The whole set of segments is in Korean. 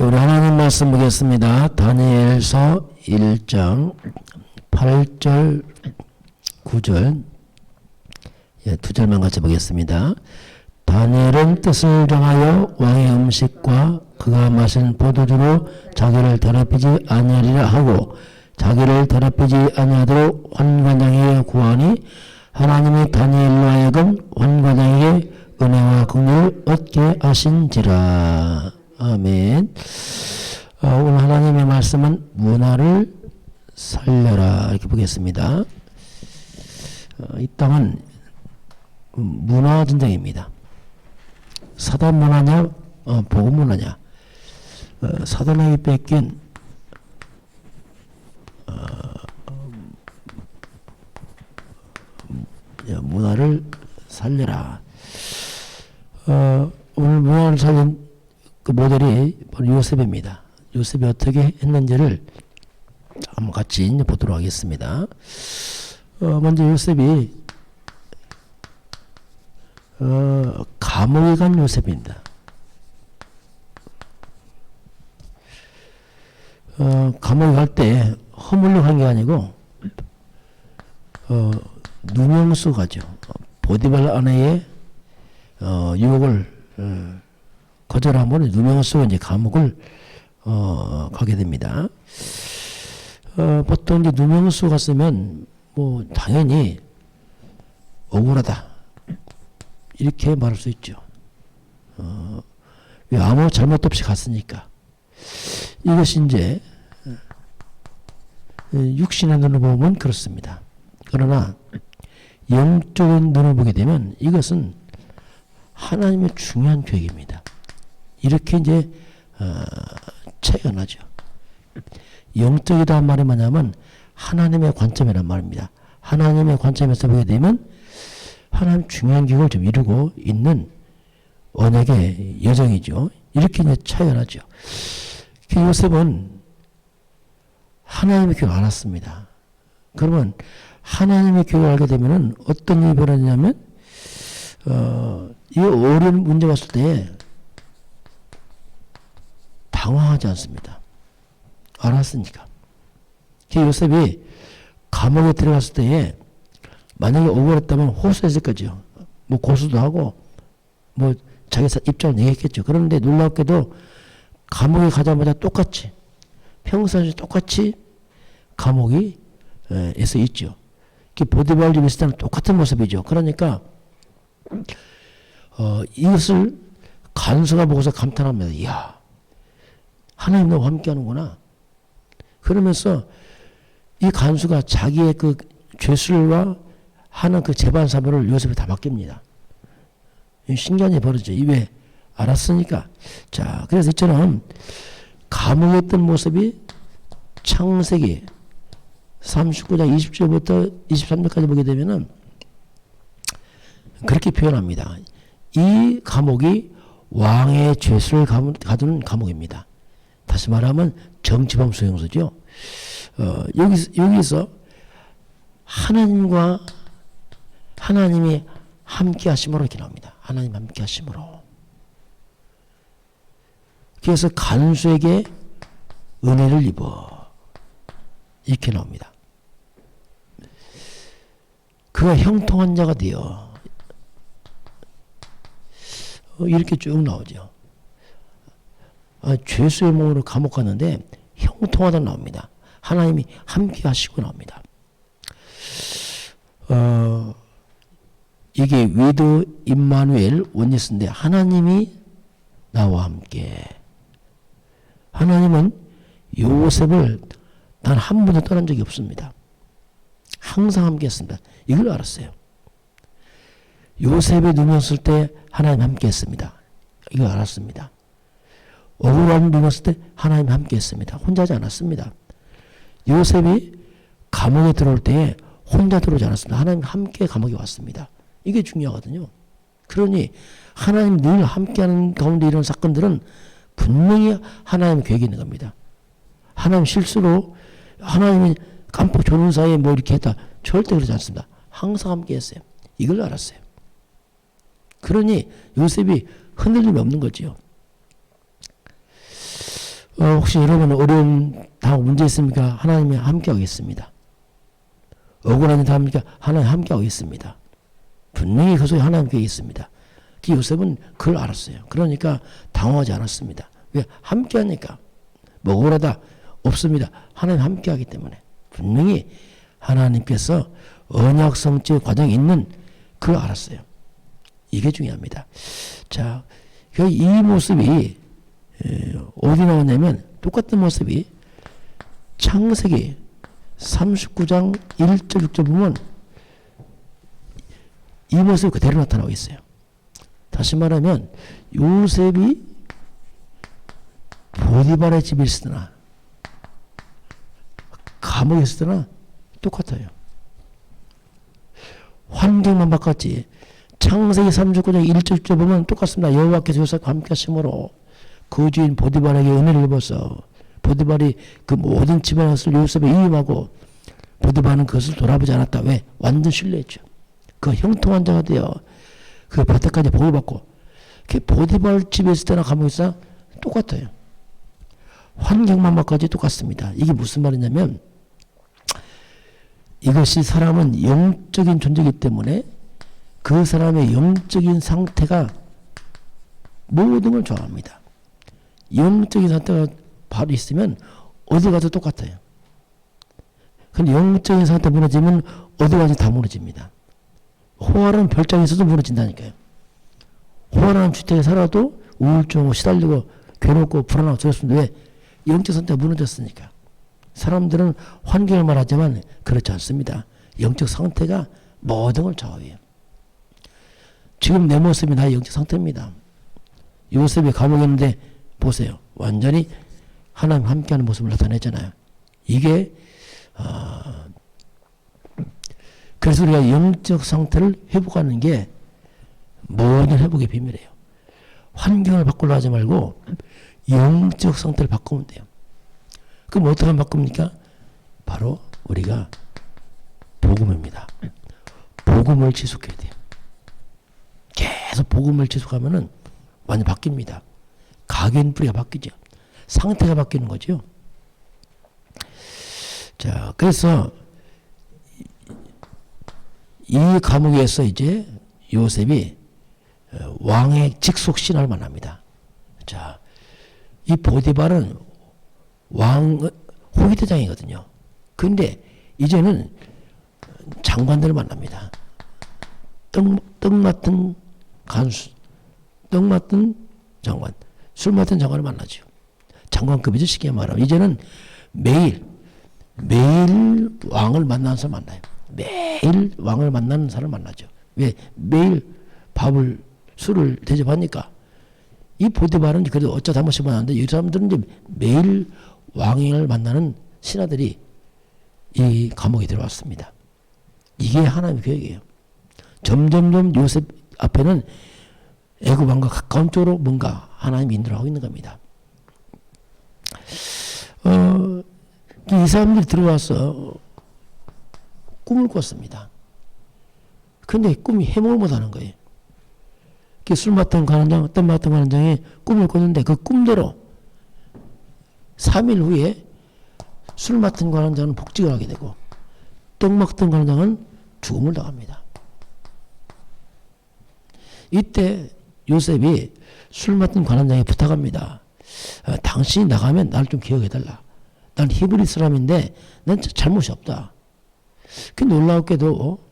우리 하나님 말씀 보겠습니다. 다니엘서 1장 8절 9절 두 절만 같이 보겠습니다. 다니엘은 뜻을 정하여 왕의 음식과 그가 마신 포도주로 자기를 더럽히지 아니하리라 하고 자기를 더럽히지 아니하도록 환관장에게 구하니 하나님이 다니엘로 하여금 환관장에게 은혜와 긍휼을 얻게 하신지라. 아멘. 오늘 하나님의 말씀은 문화를 살려라 이렇게 보겠습니다. 이 땅은 문화 전쟁입니다. 사단 문화냐 복음 문화냐. 사단에게 뺏긴 문화를 살려라. 오늘 문화를 살린 그 모델이 바로 요셉입니다. 요셉이 어떻게 했는지를 한번 같이 보도록 하겠습니다. 먼저 요셉이 감옥에 간 요셉입니다. 감옥에 갈 때 허물로 간 게 아니고 누명수 가죠. 보디발 아내의 유혹을 거절하면 누명수가 이제 감옥을 가게 됩니다. 보통 이제 누명수 갔으면 뭐 당연히 억울하다 이렇게 말할 수 있죠. 왜 아무 잘못 없이 갔으니까. 이것이 이제 육신의 눈으로 보면 그렇습니다. 그러나 영적인 눈을 보게 되면 이것은 하나님의 중요한 계획입니다. 이렇게 이제 차이가 나죠. 영적이다는 말이 뭐냐면 하나님의 관점이란 말입니다. 하나님의 관점에서 보게 되면 하나님 중요한 계획을 좀 이루고 있는 언약의 여정이죠. 이렇게 이제 차이가 나죠. 요셉은 하나님의 계획을 알았습니다. 그러면 하나님의 계획을 알게 되면은 어떤 일이 벌어지냐면 이 어려운 문제가 왔을 때 당황하지 않습니다. 알았으니까. 요셉이 감옥에 들어갔을 때에 만약에 억울했다면 호소했을 거죠. 뭐 고소도 하고 뭐 자기 입장을 얘기했겠죠. 그런데 놀랍게도 감옥에 가자마자 똑같이 평상시 똑같이 감옥이 에서 있죠. 보디발 집에 있을 때는 똑같은 모습이죠. 그러니까 이것을 간수가 보고서 감탄합니다. 이야, 하나님 너와 함께하는구나. 그러면서 이 간수가 자기의 그 죄술과 하는 그 재반 사물을 요셉에 다 맡깁니다. 신기한 일이 벌어지죠. 왜? 알았으니까. 자, 그래서 이처럼 감옥에 있던 모습이 창세기 39장 20절부터 23절까지 보게 되면은 그렇게 표현합니다. 이 감옥이 왕의 죄수를 가두는 감옥입니다. 다시 말하면 정치범 수용소죠. 여기서 하나님이 함께 하심으로 이렇게 나옵니다. 하나님 함께 하심으로. 그래서 간수에게 은혜를 입어. 이렇게 나옵니다. 그가 형통한 자가 되어. 이렇게 쭉 나오죠. 죄수의 몸으로 감옥 갔는데 형통하다 나옵니다. 하나님이 함께 하시고 나옵니다. 이게 위드 임마누엘 원니스인데 하나님이 나와 함께. 하나님은 요셉을 단 한 번도 떠난 적이 없습니다. 항상 함께 했습니다. 이걸 알았어요. 요셉의 누명쓸 때 하나님 함께 했습니다. 이걸 알았습니다. 억울한 누명쓸 때 하나님 함께 했습니다. 혼자 하지 않았습니다. 요셉이 감옥에 들어올 때에 혼자 들어오지 않았습니다. 하나님 함께 감옥에 왔습니다. 이게 중요하거든요. 그러니 하나님 늘 함께하는 가운데 이런 사건들은 분명히 하나님의 계획이 있는 겁니다. 하나님 실수로 하나님이 깜빡 조는 사이에 뭐 이렇게 했다. 절대 그러지 않습니다. 항상 함께 했어요. 이걸 알았어요. 그러니 요셉이 흔들림이 없는 거지요. 혹시 여러분 어려움 당하고 문제 있습니까? 하나님이 함께하고 있습니다. 억울한 일 당합니까? 하나님 함께하고 있습니다. 분명히 그 속에 하나님께 있습니다. 요셉은 그걸 알았어요. 그러니까 당황하지 않았습니다. 왜? 함께하니까. 뭐 억울하다 없습니다. 하나님 함께하기 때문에 분명히 하나님께서 언약 성취의 과정에 있는 그걸 알았어요. 이게 중요합니다. 자, 이 모습이 어디 나오냐면 똑같은 모습이 창세기 39장 1절 6절 보면 이 모습이 그대로 나타나고 있어요. 다시 말하면 요셉이 보디발의 집에 있으나 감옥에 있으나 똑같아요. 환경만 바꿨지. 창세기 39장 1절 6절 보면 똑같습니다. 여호와께서 요셉과 함께 하심으로 그 주인 보디발에게 은혜를 입어서 보디발이 그 모든 집안의 것을 요셉에 이임하고 보디발은 그것을 돌아보지 않았다. 왜? 완전 신뢰했죠. 그 형통한 자가 되어 그 밭에까지 보호받고 보디발 집에 있을 때나 감옥에 있을 때나 똑같아요. 환경만 바꿔지 똑같습니다. 이게 무슨 말이냐면 이것이 사람은 영적인 존재이기 때문에 그 사람의 영적인 상태가 모든 걸 좋아합니다. 영적인 상태가 바로 있으면 어디 가도 똑같아요. 근데 영적인 상태 무너지면 어디 가서 다 무너집니다. 호화라는 별장에 있어도 무너진다니까요. 호화라는 주택에 살아도 우울증하고 시달리고 괴롭고 불안하고 그렇습니다. 왜? 영적 상태가 무너졌으니까. 사람들은 환경을 말하지만 그렇지 않습니다. 영적 상태가 모든 걸 좌우해요. 지금 내 모습이 나의 영적 상태입니다. 요셉이 감옥에 있는데 보세요. 완전히 하나님 함께하는 모습을 나타내잖아요. 이게 그래서 우리가 영적 상태를 회복하는 게 모든 회복의 비밀이에요. 환경을 바꾸려 하지 말고 영적 상태를 바꾸면 돼요. 그럼 어떻게 하면 바꿉니까? 바로 우리가 복음입니다. 복음을 지속해야 돼요. 계속 복음을 지속하면은 완전 바뀝니다. 각인뿌리가 바뀌죠. 상태가 바뀌는 거죠. 자, 그래서 이 감옥에서 이제 요셉이 왕의 직속 신하를 만납니다. 자, 이 보디발은 왕 호위대장이거든요. 근데 이제는 장관들을 만납니다. 떡 맡은 간수, 떡 맡은 장관, 술 맡은 장관을 만나죠. 장관급이죠. 쉽게 말하면 이제는 매일 왕을 만나는 사람 만나요. 매일 왕을 만나는 사람을 만나죠. 왜? 매일 술을 대접하니까. 이 보디발은 그래도 어쩌다 한 번씩 만나는데 이 사람들은 이제 매일 왕을 만나는 신하들이 이 감옥에 들어왔습니다. 이게 하나님의 계획이에요. 점점점 요셉 앞에는 애굽 왕과 가까운 쪽으로 뭔가 하나님이 인도하고 있는 겁니다. 이 사람들이 들어와서 꿈을 꿨습니다. 근데 꿈이 해몽을 못하는 거예요. 술 맡은 관원장, 떡 맡은 관원장이 꿈을 꿨는데 그 꿈대로 3일 후에 술 맡은 관원장은 복직을 하게 되고 떡 맡은 관원장은 죽음을 당합니다. 이때 요셉이 술 맡은 관원장에 부탁합니다. 당신이 나가면 나를 좀 기억해달라. 난 히브리 사람인데 난 잘못이 없다. 그 놀라웠게도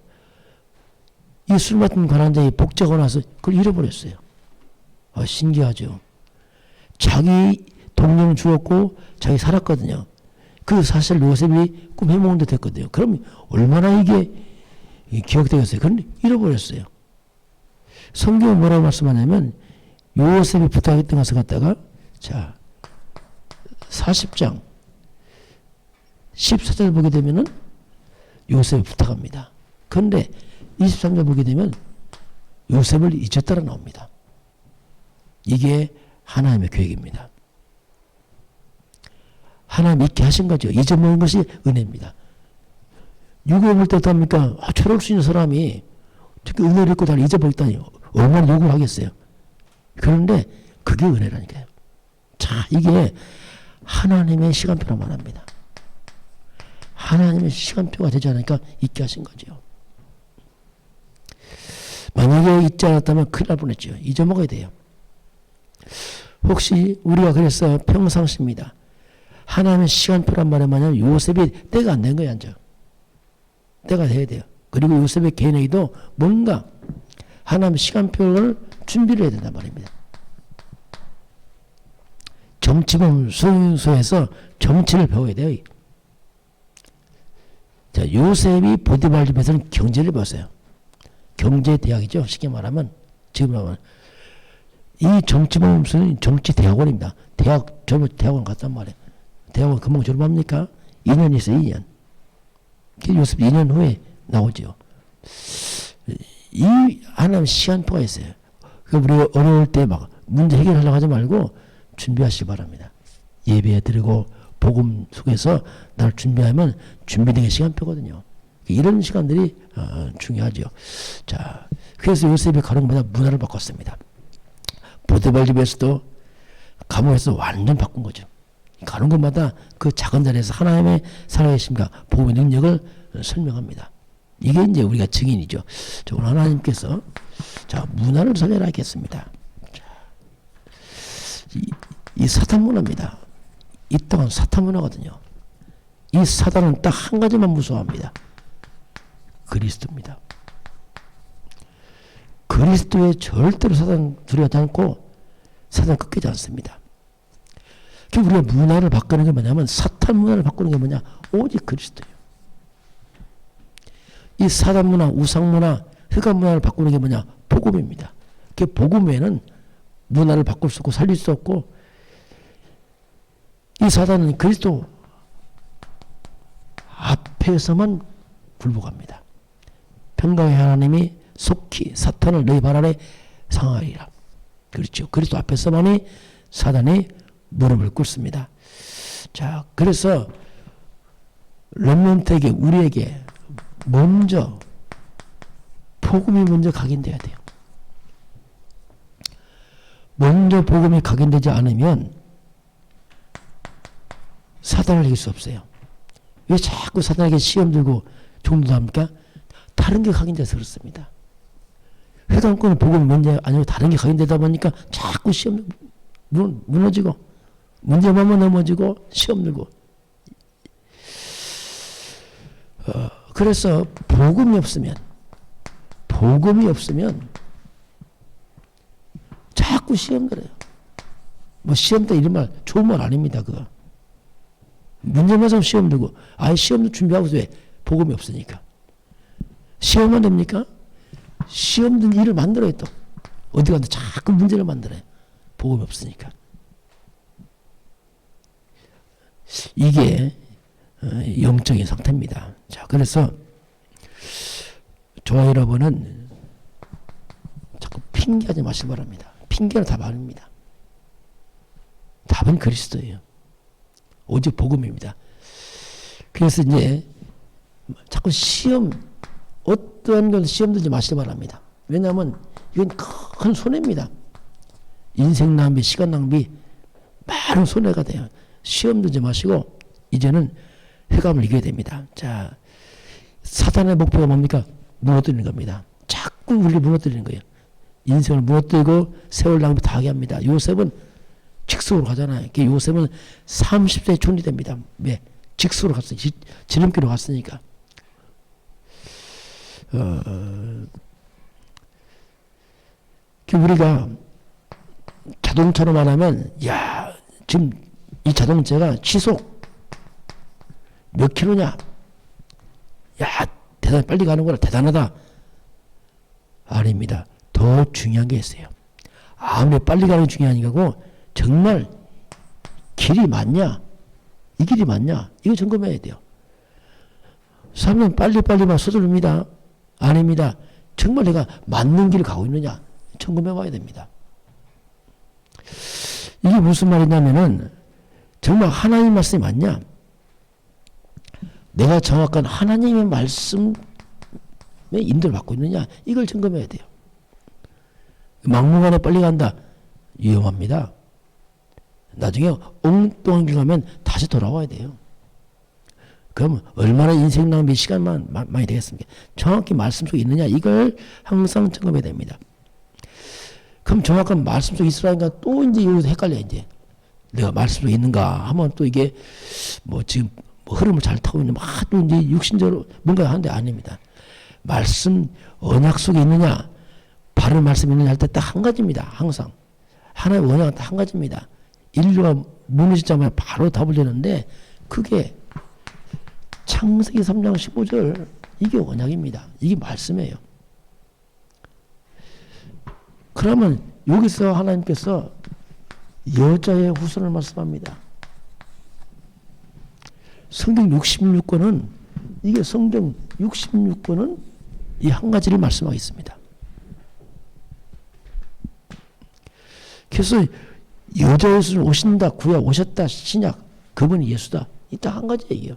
이 술 맡은 관원장이 복직하고 나서 그걸 잃어버렸어요. 신기하죠. 자기 동료는 죽었고 자기 살았거든요. 그 사실 요셉이 꿈 해몽은 듯 했거든요. 그럼 얼마나 이게 기억되겠어요. 그런데 잃어버렸어요. 성경은 뭐라고 말씀하냐면 요셉이 부탁했던 것을 갖다가 자 40장 14절 보게 되면은 요셉이 부탁합니다. 그런데 23절 보게 되면 요셉을 잊었다라 나옵니다. 이게 하나님의 계획입니다. 하나님 잊게 하신 거죠. 잊어먹은 것이 은혜입니다. 유괴물 때도 합니까? 괴로울 수 있는 사람이 특히 은혜를 잊고 다 잊어버렸다니 얼마나 욕을 하겠어요. 그런데 그게 은혜라니까요. 자, 이게 하나님의 시간표로만 합니다. 하나님의 시간표가 되지 않으니까 잊게 하신 거죠. 만약에 잊지 않았다면 큰일 날 뻔했죠. 잊어먹어야 돼요. 혹시 우리가 그래서 평상시입니다. 하나님의 시간표란 말은 뭐냐면 요셉이 때가 안 된 거야. 이제. 때가 돼야 돼요. 그리고 요셉의 개인에게도 뭔가 하나님의 시간표를 준비를 해야 된단 말입니다. 정치범 수용소에서 정치를 배워야 돼요. 자, 요셉이 보디발 집에서는 경제를 배웠어요. 경제대학이죠. 쉽게 말하면 지금 하면 이 정치범 수용소는 정치대학원입니다. 대학원 갔단 말이에요. 대학원 금방 졸업합니까? 2년 있어요. 2년. 요셉 2년 후에 나오죠. 이 하나님 시간표가 있어요. 우리가 어려울 때 막 문제 해결하려고 하지 말고 준비하시기 바랍니다. 예배 드리고 복음 속에서 날 준비하면 준비된 게 시간표거든요. 이런 시간들이 중요하죠. 자, 그래서 요셉이 가는 것마다 문화를 바꿨습니다. 보디발 집에서도 감옥에서 완전 바꾼 거죠. 가는 곳마다 그 작은 자리에서 하나님의 살아계심과 복음의 능력을 설명합니다. 이게 이제 우리가 증인이죠. 자, 오늘 하나님께서 자, 문화를 설명하겠습니다. 이 사탄 문화입니다. 이 땅은 사탄 문화거든요. 이 사탄은 딱 한 가지만 무서워합니다. 그리스도입니다. 그리스도에 절대로 사탄 두려워하지 않고 사탄 꺾이지 않습니다. 우리가 문화를 바꾸는 게 뭐냐면 사탄 문화를 바꾸는 게 뭐냐? 오직 그리스도예요. 이 사단 문화, 우상 문화, 흑암 문화를 바꾸는 게 뭐냐? 복음입니다. 그 복음 외에는 문화를 바꿀 수 없고 살릴 수 없고 이 사단은 그리스도 앞에서만 굴복합니다. 평강의 하나님이 속히 사탄을 너희 발 아래 상하리라. 그렇죠. 그리스도 앞에서만이 사단이 무릎을 꿇습니다. 자, 그래서 렘넌트에게 우리에게 먼저 복음이 먼저 각인돼야 돼요. 먼저 복음이 각인되지 않으면 사단을 이길 수 없어요. 왜 자꾸 사단에게 시험 들고 종도합니까? 다른 게 각인돼서 그렇습니다. 회당권은 복음이 먼저 아니고 다른 게 각인되다 보니까 자꾸 시험 무너지고 문제만 넘어지고 시험 들고 그래서 복음이 없으면 자꾸 시험 들어요. 뭐 시험 때 이런 말 좋은 말 아닙니다. 그거 문제만 삼 시험 들고 아예 시험도 준비하고 왜 복음이 없으니까 시험만 됩니까? 시험 든 일을 만들어요. 또 어디 가도 자꾸 문제를 만들어요. 복음이 없으니까. 이게 영적인 상태입니다. 자, 그래서 저와 여러분은 자꾸 핑계하지 마시기 바랍니다. 핑계는 답 아닙니다. 답은 그리스도예요. 오직 복음입니다. 그래서 이제 자꾸 시험 어떠한 건 시험 들지 마시기 바랍니다. 왜냐하면 이건 큰 손해입니다. 인생 낭비, 시간 낭비 많은 손해가 돼요. 시험 들지 마시고 이제는 흑암을 이겨야 됩니다. 자, 사탄의 목표가 뭡니까? 무너뜨리는 겁니다. 자꾸 우리를 무너뜨리는 거예요. 인생을 무너뜨리고 세월 낭비 다 하게 합니다. 요셉은 직속으로 가잖아요. 요셉은 30세에 존리됩니다. 왜? 직속으로 갔어요. 지름길로 갔으니까. 우리가 자동차로만 하면 야 지금 이 자동차가 시속 몇 킬로냐? 야 대단히 빨리 가는구나. 대단하다. 아닙니다. 더 중요한 게 있어요. 아무리 빨리 가는 게 중요한 거고 정말 길이 맞냐? 이 길이 맞냐? 이거 점검해야 돼요. 사람은 빨리빨리만 서두릅니다. 아닙니다. 정말 내가 맞는 길을 가고 있느냐? 점검해 봐야 됩니다. 이게 무슨 말이냐면은 정말 하나님 말씀이 맞냐? 내가 정확한 하나님의 말씀에 인도를 받고 있느냐? 이걸 점검해야 돼요. 막무가내 빨리 간다. 위험합니다. 나중에 엉뚱한 길 가면 다시 돌아와야 돼요. 그럼 얼마나 인생 낭비 시간만 많이 되겠습니까? 정확히 말씀 속에 있느냐 이걸 항상 점검해야 됩니다. 그럼 정확한 말씀 속에 있으라니까 또 이제 여기서 헷갈려. 이제 내가 말씀 속에 있는가 하면 또 이게 뭐 지금 뭐 흐름을 잘 타고 있는 또 이제 육신적으로 뭔가 하는데 아닙니다. 말씀 언약 속에 있느냐 바른 말씀이 있느냐 할 때 딱 한 가지입니다. 항상 하나의 언약은 딱 한 가지입니다. 인류가 무너지자마자 바로 답을 내는데 그게 창세기 3장 15절 이게 언약입니다. 이게 말씀이에요. 그러면 여기서 하나님께서 여자의 후손을 말씀합니다. 성경 66권은 이게 성경 66권은 이 한 가지를 말씀하고 있습니다. 그래서 여자 예수는 오신다, 구약 오셨다, 신약 그분이 예수다. 이 딱 한 가지 얘기예요.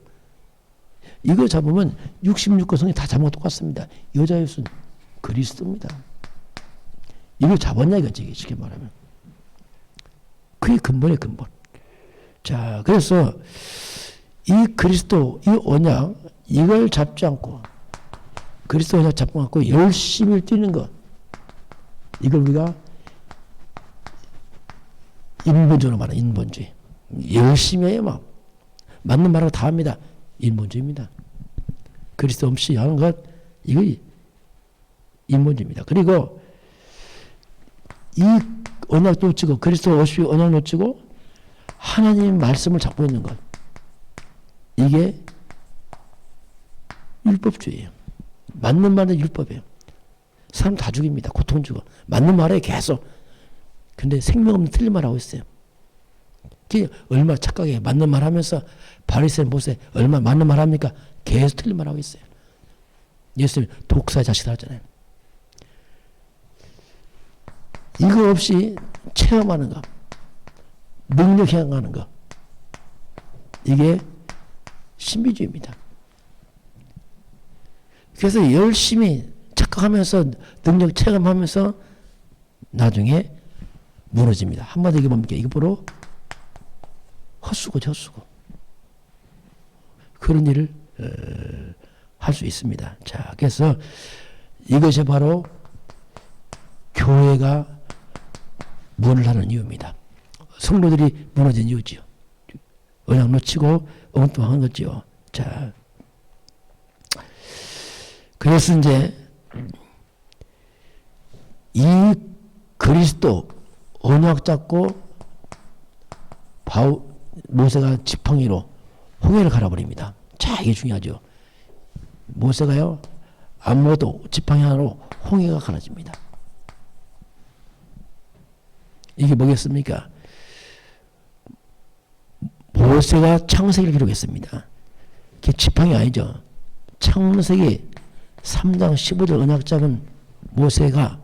이거 잡으면 66권 성경 다 잡은 거 똑같습니다. 여자 예수는 그리스도입니다. 이걸 잡았냐 이거지 쉽게 말하면. 그게 근본의 근본. 자, 그래서 이 그리스도, 이 언약 이걸 잡지 않고 그리스도 언약 잡지 않고 열심히 뛰는 것 이걸 우리가 인본주의로 말하는 인본주의. 열심히 해요 막. 맞는 말하고 다 합니다. 인본주의입니다. 그리스도 없이 하는 것 이거 인본주의입니다. 그리고 이 언약 놓치고 그리스도 없이 언약 놓치고 하나님 말씀을 잡고 있는 것 이게 율법주의예요. 맞는 말은 율법이에요. 사람 다 죽입니다. 고통 주고 맞는 말에 계속 근데 생명 없는 틀린 말 하고 있어요. 얼마나 착각해. 맞는 말 하면서 바리새인 모세 얼마나 맞는 말 합니까? 계속 틀린 말 하고 있어요. 예수님 독사의 자식이라 하잖아요. 이거 없이 체험하는 거, 능력 행하는 거 이게 신비주의입니다. 그래서 열심히 착각하면서 능력 체험하면서 나중에 무너집니다. 한마디로 이게 뭡니까? 이거 바로 헛수고죠, 헛수고. 그런 일을 할 수 있습니다. 자, 그래서 이것이 바로 교회가 문을 하는 이유입니다. 성도들이 무너진 이유지요. 언약 놓치고 엉뚱한 거지요. 자, 그래서 이제 이 그리스도 언약 잡고 모세가 지팡이로 홍해를 갈아버립니다. 자, 이게 중요하죠. 모세가요 아무것도 지팡이 하나로 홍해가 갈아집니다. 이게 뭐겠습니까? 모세가 창세기를 기록했습니다. 그게 지팡이 아니죠. 창세기 3장 15절 언약 잡은 모세가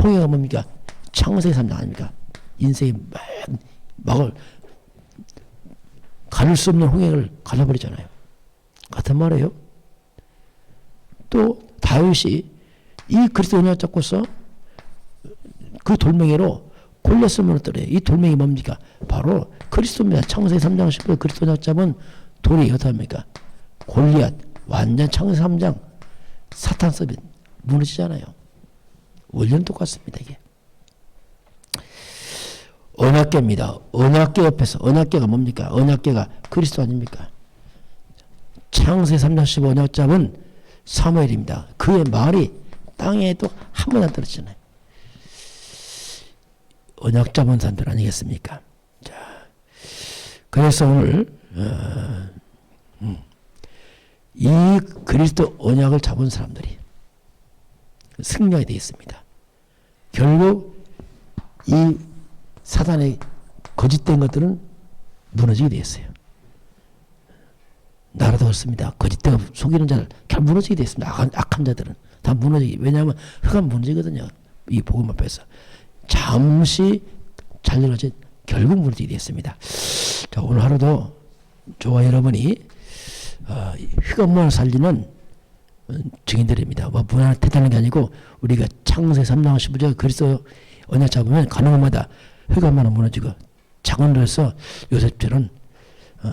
홍해가 뭡니까? 창세기 3장 아닙니까? 인생이 막을 가릴 수 없는 홍해를 갈라버리잖아요. 같은 말이에요. 또 다윗이 이 그리스도 언약 잡고서 그 돌멩이로 골리앗을 무너뜨려요. 이 돌멩이 뭡니까? 바로 그리스도입니다. 창세기 3장 10절 그리스도 언약 잡은 돌이 어떻습니까? 골리앗 완전 창세기 3장 사탄 서비 무너지잖아요. 원리는 똑같습니다. 이게 언약궤입니다. 언약궤 옆에서 언약궤가 뭡니까? 언약궤가 그리스도 아닙니까? 창세기 3장 15 언약 잡은 사무엘입니다. 그의 말이 땅에 또 한 번 안 떨어지잖아요. 언약 잡은 사람들 아니겠습니까? 자, 그래서 오늘 이 그리스도 언약을 잡은 사람들이 승리하게 되어 있습니다. 결국 이 사단의 거짓된 것들은 무너지게 되어 있어요. 나라도 그렇습니다. 거짓되고 속이는 자를 결국 무너지게 되어 있습니다. 악한 자들은 다 무너지게. 왜냐하면 흑암 무너지거든요. 이 복음 앞에서. 잠시 잘 일어나지 결국 무너지게 되어 있습니다. 자, 오늘 하루도 저와 여러분이 흑암문을 살리는 증인들입니다. 뭐 무난한 대단한 게 아니고 우리가 창세기 3장 15절 그리스도 언약 잡으면 가는 곳마다 흑암문은 무너지고 학원으로 해서 요셉처럼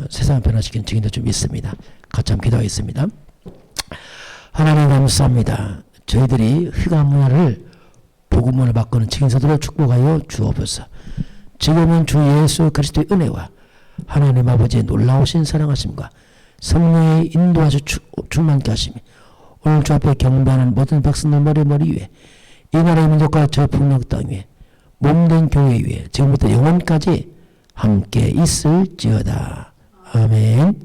세상을 변화시키는 증인도 좀 있습니다. 같이 한번 기도하겠습니다. 하나님 감사합니다. 저희들이 흑암 문화를 복음으로 바꾸는 증인서들을 축복하여 주옵소서. 지금은 주 예수 그리스도의 은혜와 하나님 아버지의 놀라우신 사랑하심과 성령의 인도하셔 충만케 하심이 오늘 주 앞에 경배하는 모든 백성들 머리 위에 이 나라의 민족과 저 북녘 땅 위에 몸된 교회 위에 지금부터 영원까지 함께 있을지어다. 아멘.